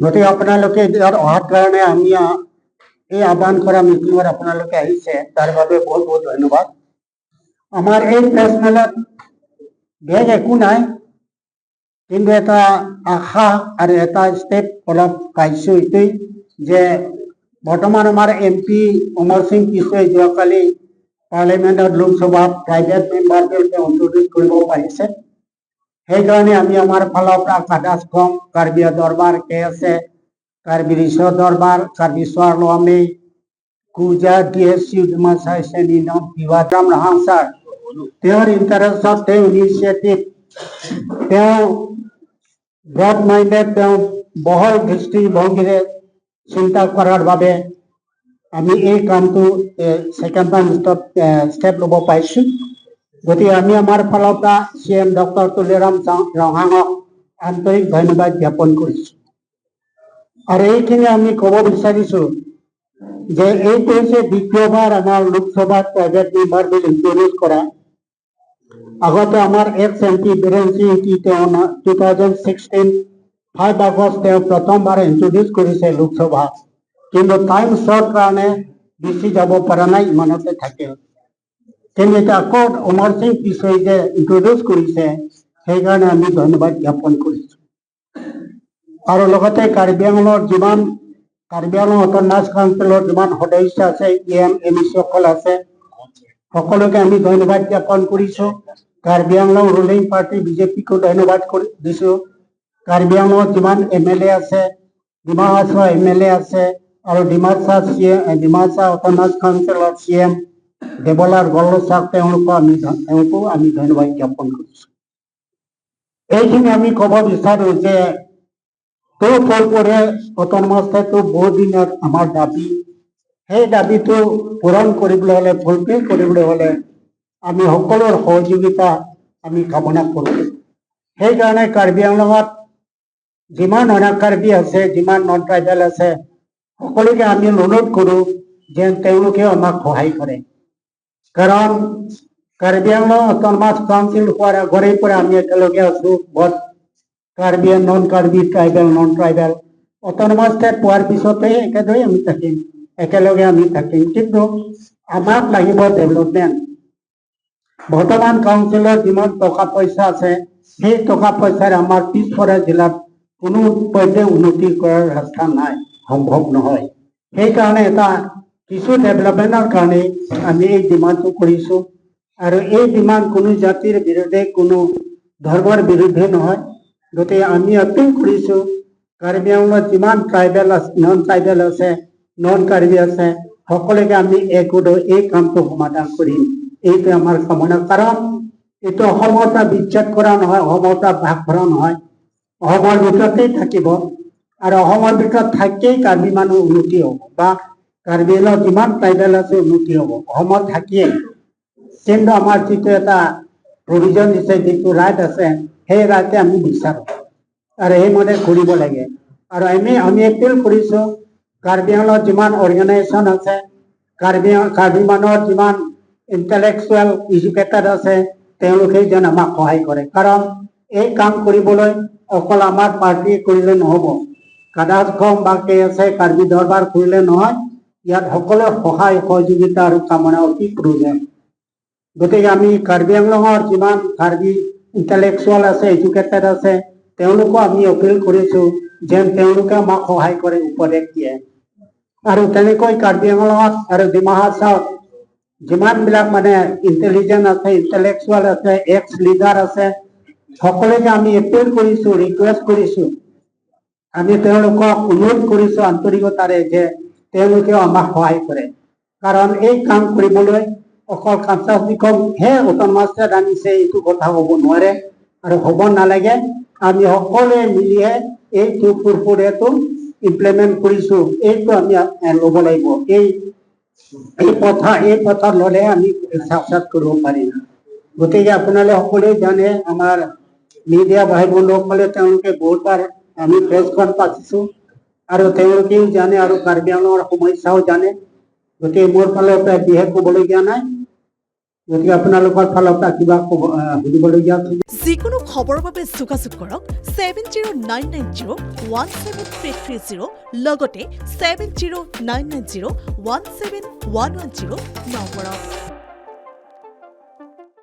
গতিকে আপোনালোকে ইয়াত অহাৰ কাৰণে আমি এই আহ্বান কৰা মিটিঙত আপোনালোকে আহিছে, তাৰ বাবে বহুত বহুত ধন্যবাদ। আমাৰ এই প্ৰেছ মেলত বেগ একো নাই, কিন্তু এটা আশা আৰু এটা ষ্টেপ অলপ পাইছোঁ এইটোৱেই যে বৰ্তমান আমাৰ MP অমৰ সিং পিছুৱে যোৱাকালি পাৰ্লিয়ামেণ্টত লোকসভাত প্ৰাইভেট মেম্বাৰ বিলটো ইন্ট্ৰডিউচ কৰিব পাৰিছে। সেইকাৰণে আমি আমাৰ ফালৰ পৰা কাদাছকম, কাৰ্বি দৰবাৰ KSA, কাৰ্বি ৰিশ্বত দৰবাৰ, কাৰ্বি স্বাৰলৱামে, কুজা DSU ডিমাচা শ্ৰেণী নাম বিভাজাম ৰাহাং ছাৰ, তেওঁৰ ইণ্টাৰেষ্টত তেওঁ ইনিচিয়েটিভ, তেওঁ ব্ৰড মাইণ্ডেড, তেওঁ বহল দৃষ্টিভংগীৰে চিন্তা কৰাৰ বাবে আমি এই কামটো ছেকেণ্ড ষ্টেপ ল'ব পাইছোঁ। গতিকে আমি আমাৰ ফালৰ পৰা CM ডক্টৰ তুলিৰাম ৰাহাঙক আন্তৰিক ধন্যবাদ জ্ঞাপন কৰিছোঁ। আৰু এইখিনি আমি ক'ব বিচাৰিছোঁ যে এইটো হৈছে দ্বিতীয়বাৰ আমাৰ লোকসভাত প্ৰাইভেট মেম্বাৰ বিল ইন্ট্ৰডিউচ কৰা। আগতে আমাৰ এক্স MP বীৰেন সিং তেওঁ 2016 5 আগষ্ট তেওঁ প্ৰথমবাৰ ইন্ট্ৰডিউচ কৰিছে লোকসভা, কিন্তু টাইম শ্বৰ্ট কাৰণে বেছি যাব পৰা নাই, ইমানতে থাকিল। কিন্তু এতিয়া আকৌ অমৰ সিং পিছুৱে যে ইন্ট্ৰডিউচ কৰিছে, সেইকাৰণে আমি ধন্যবাদ জ্ঞাপন কৰিছোঁ। আৰু লগতে কাৰ্বি আংলঙৰ যিমান কাৰ্বি আংলং অট'নমাছ কাউন্সিলৰ যিমান সদস্য আছে, AM MEC সকল আছে, সকলোকে আমি ধন্যবাদ জ্ঞাপন কৰিছোঁ। কাৰ্বি আংলং ৰুলিং পাৰ্টি BJPকো ধন্যবাদ দিছোঁ। কাৰ্বি আংলঙত যিমান MLA আছে, ডিমা হাছাওৰ MLA আছে, আৰু ডিমাচা অট'নমাছ কাউন্সিলৰ CM দেৱলাল গল্লচাক তেওঁলোকো আমি ধন্যবাদ জ্ঞাপন কৰিছোঁ। এইখিনি আমি ক'ব বিচাৰোঁ যে ফুলপুৰে অট'নমাছ ষ্টেটটো বহুত দিনৰ আমাৰ দাবী, সেই দাবীটো পূৰণ কৰিবলৈ হ'লে, ফুলফিল কৰিবলৈ হ'লে আমি সকলোৰ সহযোগিতা আমি কামনা কৰোঁ। সেইকাৰণে কাৰ্বি আংলঙত যিমান অনা কাৰ্বি আছে, যিমান নন ট্ৰাইবেল আছে, সকলোকে আমি অনুৰোধ কৰোঁ যে তেওঁলোকেও আমাক সহায় কৰে। কাৰণ কাৰ্বি আংলং অট'নমাছ কাউন্সিল হোৱাৰ আগৰে পৰা আমি একেলগে আছোঁ। Karbi non Karbi, tribal non tribal autonomous state পোৱাৰ পিছতে একেদৰে আমি থাকিম, একেলগে আমি থাকিম। কিন্তু আমাক লাগিব ডেভেলপমেণ্ট। বৰ্তমান কাউন্সিলৰ যিমান টকা পইচা আছে, সেই টকা পইচাৰে আমাৰ পিছপৰা জিলাত কোনো পধ্যে উন্নতি কৰাৰ ৰাস্তা নাই, সম্ভৱ নহয়। সেইকাৰণে এটা কিছু ডেভেলপমেণ্টৰ কাৰণে আমি এই ডিমাণ্ডটো কৰিছোঁ। আৰু এই ডিমাণ্ড কোনো জাতিৰ বিৰুদ্ধে, কোনো ধৰ্মৰ বিৰুদ্ধে নহয়। গতিকে আমি আপিল কৰিছোঁ, কাৰ্বি আংলঙত যিমান ট্ৰাইবেল আছে, নন ট্ৰাইবেল আছে, নন কাৰ্বি আছে, সকলোকে আমি একগোট হৈ এই কামটো সমাধান কৰিম, এইটো আমাৰ কামনা। কাৰণ এইটো অসমৰ পৰা বিচ্ছেদ কৰা নহয়, অসমৰ পৰা ভাগ কৰা নহয়, অসমৰ ভিতৰতেই থাকিব। আৰু অসমৰ ভিতৰত থাকিয়েই কাৰ্বি মানুহ উন্নতি হ'ব, বা কাৰ্বি আংলঙত যিমান ট্ৰাইবেল আছে উন্নতি হ'ব অসমত থাকিয়েই। কিন্তু আমাৰ যিটো এটা প্ৰভিজন দিছে, যিটো ৰাইট আছে, সেই ৰাইটে আমি বিচাৰোঁ আৰু সেইমতে কৰিব লাগে। আৰু আমি এপিল কৰিছোঁ, কাৰ্বি আংলঙত যিমান অৰ্গেনাইজেশ্যন আছে, কাৰ্বি মানুহৰ যিমান ইণ্টেলেকচুৱেল এডুকেটেড আছে, তেওঁলোকে যেন আমাক সহায় কৰে। কাৰণ এই কাম কৰিবলৈ অকল আমাৰ পাৰ্টিয়ে কৰিলে নহ'ব, কাদাছকম বা KSA, কাৰ্বি দৰবাৰ কৰিলে নহয়, ইয়াত সকলোৰ সহায় সহযোগিতা আৰু কামনা অতি প্ৰয়োজন। গতিকে আমি কাৰ্বি আংলঙৰ যিমান কাৰ্বি ইণ্টেলেকচুৱেল আছে, এডুকেটেড আছে, তেওঁলোকো আমি অপিল কৰিছোঁ যেন তেওঁলোকে আমাক সহায় কৰে, উপদেশ দিয়ে। আৰু তেনেকৈ কাৰ্বি আংলঙত আৰু ডিমা হাছাওত যিমানবিলাক মানে ইণ্টেলিজেণ্ট আছে, ইণ্টেলেকচুৱেল আছে, এক্স লিডাৰ আছে, সকলোকে আমি এপিল কৰিছোঁ, ৰিকুৱেষ্ট কৰিছোঁ, আমি তেওঁলোকক অনুৰোধ কৰিছোঁ আন্তৰিকতাৰে যে তেওঁলোকেও আমাক সহায় কৰে। কাৰণ এই কাম কৰিবলৈ অকল কাদাছকমহে অট'নমাছ ষ্টেট আনিছে, এইটো কথা হ'ব নোৱাৰে আৰু হ'ব নালাগে। আমি সকলোৱে মিলিহে এইটো ফুৰফুৰেটো ইমপ্লিমেণ্ট কৰিছোঁ, এইটো আমি ল'ব লাগিব। এই পথত ল'লেহে আমি সাকচেছ কৰিব পাৰিম। গতিকে আপোনালোকে সকলোৱে জানে, আমাৰ মিডিয়া ভাই বন্ধুসকলে তেওঁলোকে বহুতবাৰ আমি প্ৰেছখন পাতিছোঁ আৰু তেওঁলোকেও জানে আৰু কাৰ্বি আংলঙৰ সমস্যাও জানে। গতিকে মোৰ ফালৰ পৰা বিশেষ ক'বলগীয়া নাই। গতিকে আপোনালোকৰ ফালৰ পৰা কিবা সুধিবলগীয়া আছে? যিকোনো খবৰৰ বাবে যোগাযোগ কৰক 7099017330 লগতে 7099017110 নম্বৰত।